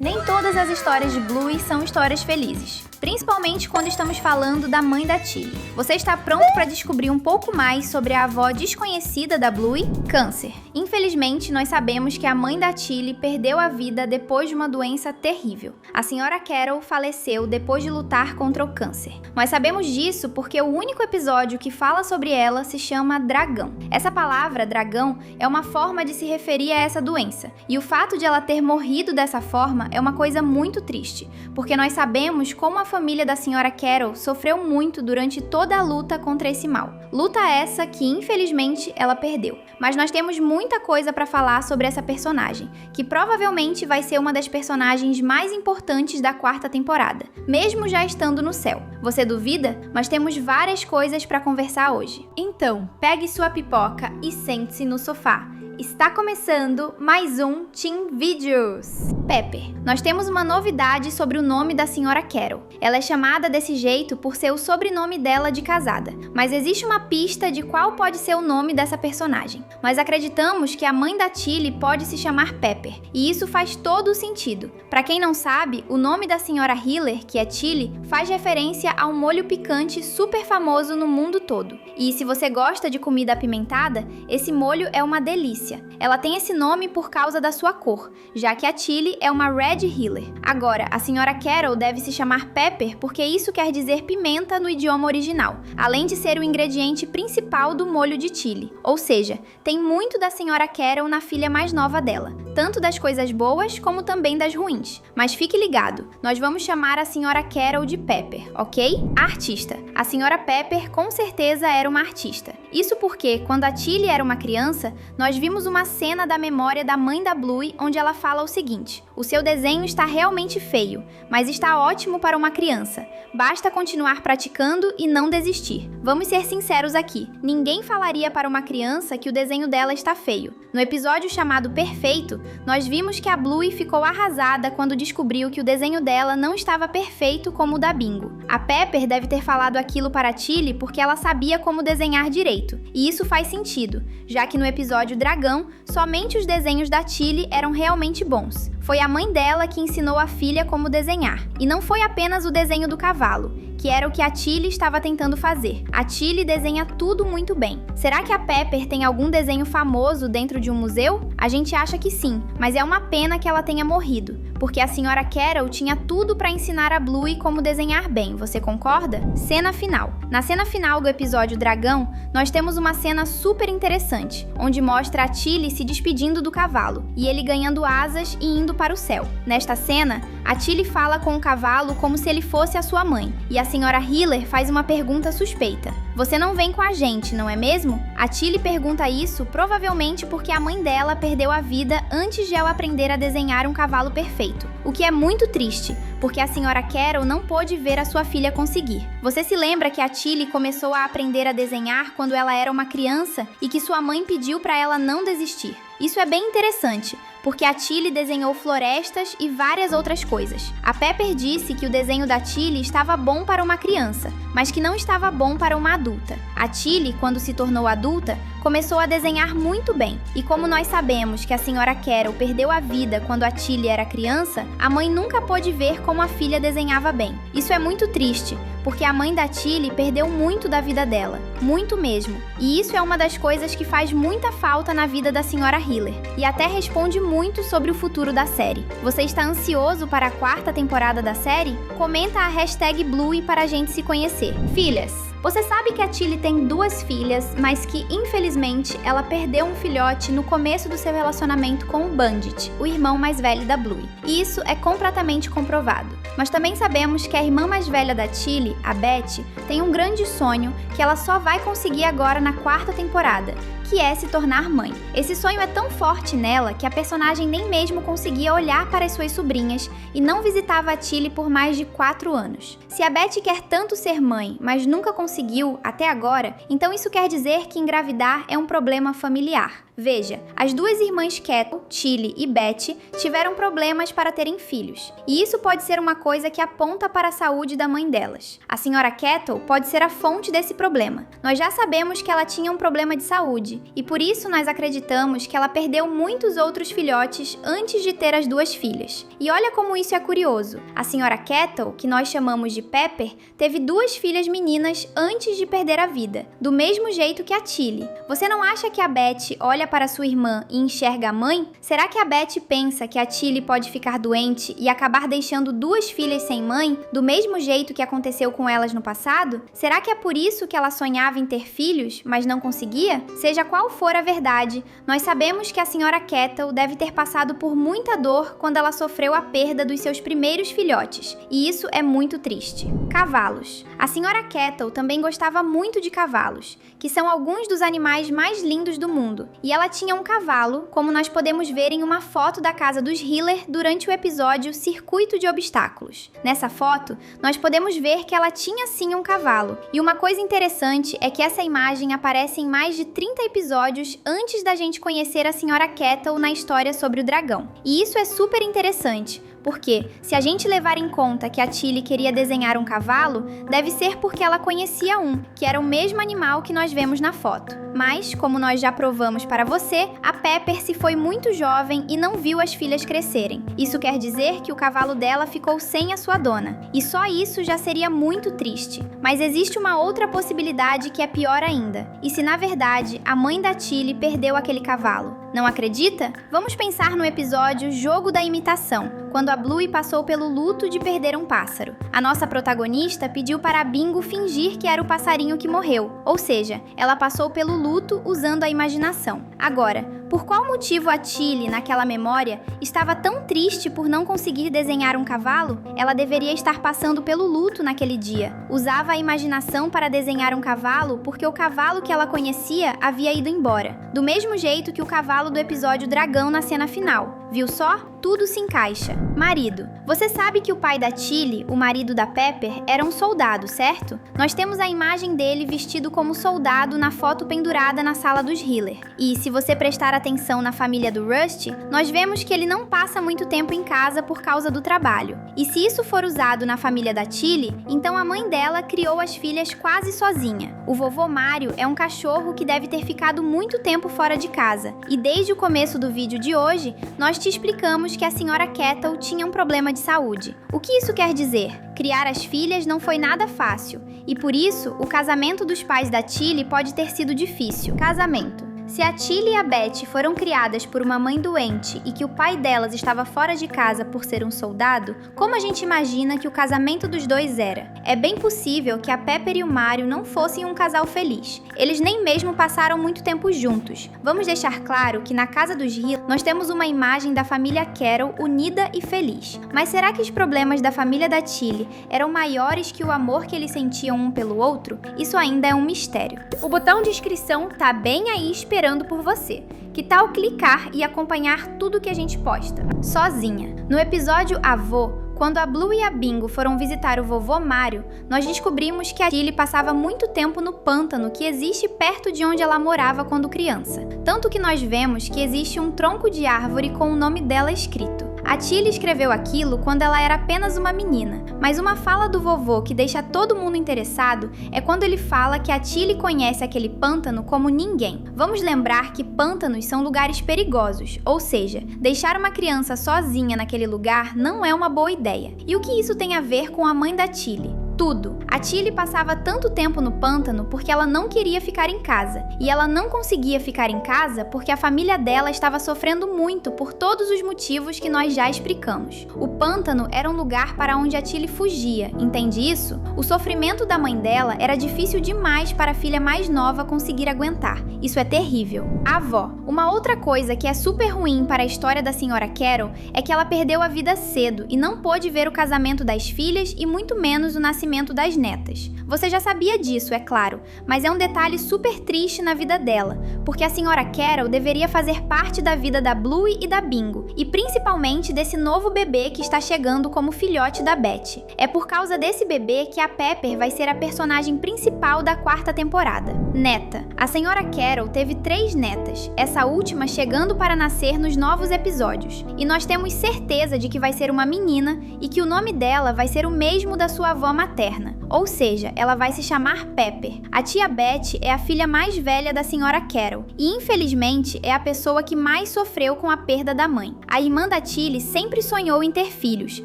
Nem todas as histórias de Bluey são histórias felizes, principalmente quando estamos falando da mãe da Tilly. Você está pronto para descobrir um pouco mais sobre a avó desconhecida da Bluey? Câncer. Infelizmente, nós sabemos que a mãe da Tilly perdeu a vida depois de uma doença terrível. A senhora Carol faleceu depois de lutar contra o câncer. Nós sabemos disso porque o único episódio que fala sobre ela se chama Dragão. Essa palavra, dragão, é uma forma de se referir a essa doença. E o fato de ela ter morrido dessa forma é uma coisa muito triste, porque nós sabemos como a família da senhora Carol sofreu muito durante toda a luta contra esse mal. Luta essa que, infelizmente, ela perdeu. Mas nós temos muita coisa para falar sobre essa personagem, que provavelmente vai ser uma das personagens mais importantes da quarta temporada, mesmo já estando no céu. Você duvida? Mas temos várias coisas para conversar hoje. Então, pegue sua pipoca e sente-se no sofá. Está começando mais um Teen Videos. Pepper. Nós temos uma novidade sobre o nome da senhora Carol. Ela é chamada desse jeito por ser o sobrenome dela de casada, mas existe uma pista de qual pode ser o nome dessa personagem. Nós acreditamos que a mãe da Tilly pode se chamar Pepper, e isso faz todo o sentido. Para quem não sabe, o nome da senhora Hiller, que é Tilly, faz referência a um molho picante super famoso no mundo todo. E se você gosta de comida apimentada, esse molho é uma delícia. Ela tem esse nome por causa da sua cor, já que a Tilly é uma Red Hiller. Agora, a senhora Carol deve se chamar Pepper porque isso quer dizer pimenta no idioma original, além de ser o ingrediente principal do molho de Tilly. Ou seja, tem muito da senhora Carol na filha mais nova dela, tanto das coisas boas como também das ruins. Mas fique ligado, nós vamos chamar a senhora Carol de Pepper, ok? A artista. A senhora Pepper com certeza era uma artista. Isso porque, quando a Tilly era uma criança, nós vimos uma cena da memória da mãe da Bluey onde ela fala o seguinte: o seu desenho está realmente feio, mas está ótimo para uma criança. Basta continuar praticando e não desistir. Vamos ser sinceros aqui, ninguém falaria para uma criança que o desenho dela está feio. No episódio chamado Perfeito, nós vimos que a Bluey ficou arrasada quando descobriu que o desenho dela não estava perfeito como o da Bingo. A Pepper deve ter falado aquilo para a Tilly porque ela sabia como desenhar direito, e isso faz sentido, já que no episódio Dragão, somente os desenhos da Tilly eram realmente bons. Foi a mãe dela que ensinou a filha como desenhar. E não foi apenas o desenho do cavalo, que era o que a Tilly estava tentando fazer. A Tilly desenha tudo muito bem. Será que a Pepper tem algum desenho famoso dentro de um museu? A gente acha que sim, mas é uma pena que ela tenha morrido, porque a senhora Carol tinha tudo para ensinar a Bluey como desenhar bem, você concorda? Cena final. Na cena final do episódio Dragão, nós temos uma cena super interessante, onde mostra a Tilly se despedindo do cavalo, e ele ganhando asas e indo para o céu. Nesta cena, a Tilly fala com o cavalo como se ele fosse a sua mãe, e a senhora Hiller faz uma pergunta suspeita. Você não vem com a gente, não é mesmo? A Tilly pergunta isso provavelmente porque a mãe dela perdeu a vida antes de ela aprender a desenhar um cavalo perfeito, o que é muito triste, porque a senhora Carol não pôde ver a sua filha conseguir. Você se lembra que a Tilly começou a aprender a desenhar quando ela era uma criança e que sua mãe pediu para ela não desistir? Isso é bem interessante, porque a Tilly desenhou florestas e várias outras coisas. A Pepper disse que o desenho da Tilly estava bom para uma criança, mas que não estava bom para uma adulta. A Tilly, quando se tornou adulta, começou a desenhar muito bem. E como nós sabemos que a senhora Carol perdeu a vida quando a Tilly era criança, a mãe nunca pôde ver como a filha desenhava bem. Isso é muito triste, porque a mãe da Tilly perdeu muito da vida dela, muito mesmo. E isso é uma das coisas que faz muita falta na vida da senhora Hiller, e até responde muito sobre o futuro da série. Você está ansioso para a quarta temporada da série? Comenta a hashtag Bluey para a gente se conhecer. Filhas. Você sabe que a Tilly tem duas filhas, mas que, infelizmente, ela perdeu um filhote no começo do seu relacionamento com o Bandit, o irmão mais velho da Bluey. E isso é completamente comprovado. Mas também sabemos que a irmã mais velha da Tilly, a Betty, tem um grande sonho que ela só vai conseguir agora na quarta temporada, que é se tornar mãe. Esse sonho é tão forte nela que a personagem nem mesmo conseguia olhar para as suas sobrinhas e não visitava a Tilly por mais de 4 anos. Se a Betty quer tanto ser mãe, mas nunca conseguiu até agora, então isso quer dizer que engravidar é um problema familiar. Veja, as duas irmãs Kettle, Tilly e Betty, tiveram problemas para terem filhos. E isso pode ser uma coisa que aponta para a saúde da mãe delas. A senhora Kettle pode ser a fonte desse problema. Nós já sabemos que ela tinha um problema de saúde, e por isso nós acreditamos que ela perdeu muitos outros filhotes antes de ter as duas filhas. E olha como isso é curioso. A senhora Kettle, que nós chamamos de Pepper, teve duas filhas meninas antes de perder a vida, do mesmo jeito que a Tilly. Você não acha que a Betty olha para sua irmã e enxerga a mãe? Será que a Betty pensa que a Tilly pode ficar doente e acabar deixando duas filhas sem mãe, do mesmo jeito que aconteceu com elas no passado? Será que é por isso que ela sonhava em ter filhos, mas não conseguia? Seja qual for a verdade, nós sabemos que a senhora Kettle deve ter passado por muita dor quando ela sofreu a perda dos seus primeiros filhotes, e isso é muito triste. Cavalos. A senhora Kettle também gostava muito de cavalos, que são alguns dos animais mais lindos do mundo, e ela tinha um cavalo, como nós podemos ver em uma foto da casa dos Hiller durante o episódio Circuito de Obstáculos. Nessa foto, nós podemos ver que ela tinha sim um cavalo, e uma coisa interessante é que essa imagem aparece em mais de 30 episódios antes da gente conhecer a senhora Kettle na história sobre o dragão. E isso é super interessante, porque, se a gente levar em conta que a Tilly queria desenhar um cavalo, deve ser porque ela conhecia um, que era o mesmo animal que nós vemos na foto. Mas, como nós já provamos para você, a Pepper se foi muito jovem e não viu as filhas crescerem. Isso quer dizer que o cavalo dela ficou sem a sua dona. E só isso já seria muito triste. Mas existe uma outra possibilidade que é pior ainda. E se na verdade a mãe da Tilly perdeu aquele cavalo? Não acredita? Vamos pensar no episódio Jogo da Imitação, quando a Bluey passou pelo luto de perder um pássaro. A nossa protagonista pediu para a Bingo fingir que era o passarinho que morreu, ou seja, ela passou pelo luto usando a imaginação. Agora, por qual motivo a Tilly, naquela memória, estava tão triste por não conseguir desenhar um cavalo? Ela deveria estar passando pelo luto naquele dia. Usava a imaginação para desenhar um cavalo porque o cavalo que ela conhecia havia ido embora. Do mesmo jeito que o cavalo do episódio Dragão na cena final. Viu só? Tudo se encaixa. Marido. Você sabe que o pai da Tilly, o marido da Pepper, era um soldado, certo? Nós temos a imagem dele vestido como soldado na foto pendurada na sala dos Hiller. E se você prestar atenção na família do Rusty, nós vemos que ele não passa muito tempo em casa por causa do trabalho. E se isso for usado na família da Tilly, então a mãe dela criou as filhas quase sozinha. O vovô Mário é um cachorro que deve ter ficado muito tempo fora de casa. E desde o começo do vídeo de hoje, nós te explicamos que a senhora Kettle tinha um problema de saúde. O que isso quer dizer? Criar as filhas não foi nada fácil, e por isso, o casamento dos pais da Tilly pode ter sido difícil. Casamento. Se a Tilly e a Betty foram criadas por uma mãe doente e que o pai delas estava fora de casa por ser um soldado, como a gente imagina que o casamento dos dois era? É bem possível que a Pepper e o Mário não fossem um casal feliz. Eles nem mesmo passaram muito tempo juntos. Vamos deixar claro que na casa dos Hill nós temos uma imagem da família Carol unida e feliz. Mas será que os problemas da família da Tilly eram maiores que o amor que eles sentiam um pelo outro? Isso ainda é um mistério. O botão de inscrição tá bem aí esperando por você. Que tal clicar e acompanhar tudo que a gente posta? Sozinha. No episódio Avô, quando a Blue e a Bingo foram visitar o vovô Mário, nós descobrimos que a Tilly passava muito tempo no pântano que existe perto de onde ela morava quando criança. Tanto que nós vemos que existe um tronco de árvore com o nome dela escrito. A Tilly escreveu aquilo quando ela era apenas uma menina, mas uma fala do vovô que deixa todo mundo interessado é quando ele fala que a Tilly conhece aquele pântano como ninguém. Vamos lembrar que pântanos são lugares perigosos, ou seja, deixar uma criança sozinha naquele lugar não é uma boa ideia. E o que isso tem a ver com a mãe da Tilly? Tudo. A Tilly passava tanto tempo no pântano porque ela não queria ficar em casa. E ela não conseguia ficar em casa porque a família dela estava sofrendo muito por todos os motivos que nós já explicamos. O pântano era um lugar para onde a Tilly fugia, entende isso? O sofrimento da mãe dela era difícil demais para a filha mais nova conseguir aguentar. Isso é terrível. A avó. Uma outra coisa que é super ruim para a história da senhora Carol é que ela perdeu a vida cedo e não pôde ver o casamento das filhas e muito menos o nascimento nascimento das netas. Você já sabia disso, é claro, mas é um detalhe super triste na vida dela, porque a Sra. Carol deveria fazer parte da vida da Bluey e da Bingo, e principalmente desse novo bebê que está chegando como filhote da Beth. É por causa desse bebê que a Pepper vai ser a personagem principal da 4ª temporada. Neta. A Sra. Carol teve 3 netas, essa última chegando para nascer nos novos episódios, e nós temos certeza de que vai ser uma menina e que o nome dela vai ser o mesmo da sua avó materna, ou seja, ela vai se chamar Pepper. A tia Beth é a filha mais velha da Sra. Carol e, infelizmente, é a pessoa que mais sofreu com a perda da mãe. A irmã da Tilly sempre sonhou em ter filhos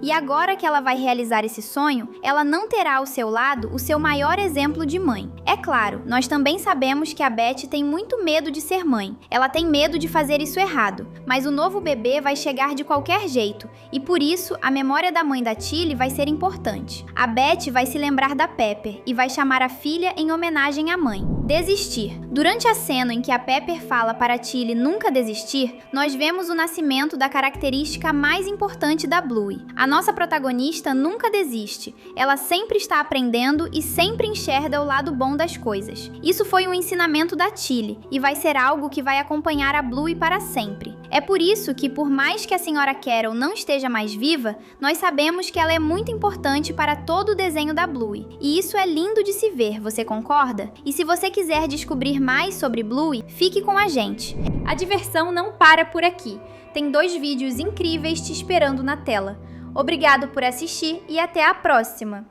e agora que ela vai realizar esse sonho, ela não terá ao seu lado o seu maior exemplo de mãe. É claro, nós também sabemos que a Beth tem muito medo de ser mãe. Ela tem medo de fazer isso errado, mas o novo bebê vai chegar de qualquer jeito e por isso a memória da mãe da Tilly vai ser importante. A Beth vai se lembrar da Pepper e vai chamar a filha em homenagem à mãe. Desistir. Durante a cena em que a Pepper fala para Tilly nunca desistir, nós vemos o nascimento da característica mais importante da Bluey. A nossa protagonista nunca desiste, ela sempre está aprendendo e sempre enxerga o lado bom das coisas. Isso foi um ensinamento da Tilly e vai ser algo que vai acompanhar a Bluey para sempre. É por isso que, por mais que a Sra. Carol não esteja mais viva, nós sabemos que ela é muito importante para todo o desenho da Bluey. E isso é lindo de se ver, você concorda? E se você quiser descobrir mais sobre Bluey, fique com a gente. A diversão não para por aqui. Tem 2 vídeos incríveis te esperando na tela. Obrigado por assistir e até a próxima!